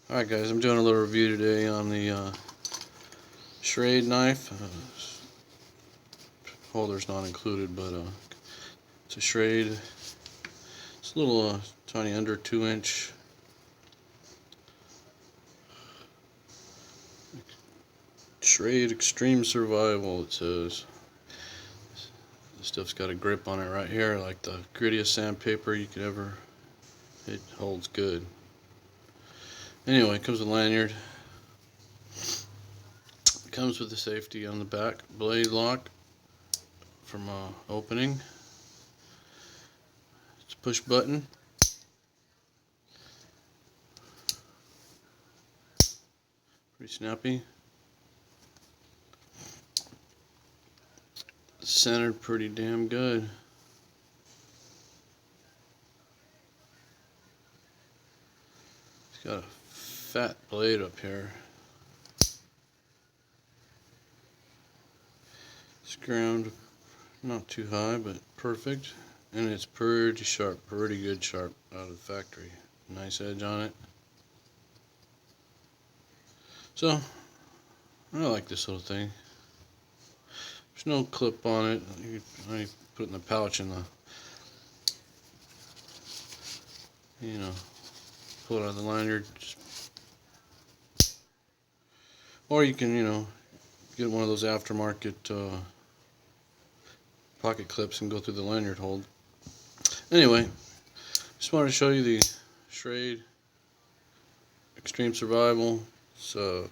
Alright guys, I'm doing a little review today on the Shrade knife. Holder's not included, but it's a Shrade. It's a little tiny under 2-inch Shrade Extreme Survival, it says. This stuff's got a grip on it right here, like the grittiest sandpaper you could ever. It holds good. Anyway, it comes with a lanyard. It comes with the safety on the back, blade lock from opening. It's a push button. Pretty snappy. Centered pretty damn good. It's got a fat blade up here. It's ground not too high, but perfect. And it's pretty sharp, pretty good sharp out of the factory. Nice edge on it. So, I like this little thing. There's no clip on it. You put it in the pouch and pull it out of the lanyard. Or you can, get one of those aftermarket pocket clips and go through the lanyard hold. Anyway, just wanted to show you the Shrade Extreme Survival. It's the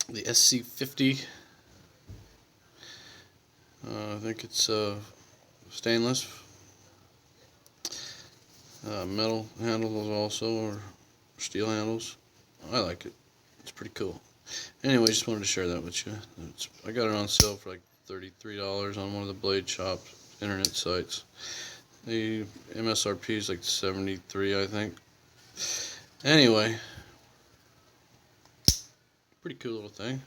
SC50. I think it's stainless. Metal handles also, or steel handles. I like it. It's pretty cool. Anyway, just wanted to share that with you. I got it on sale for like $33 on one of the blade shop internet sites. The MSRP is like $73, I think. Anyway, pretty cool little thing.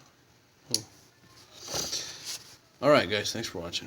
Oh. Alright guys, thanks for watching.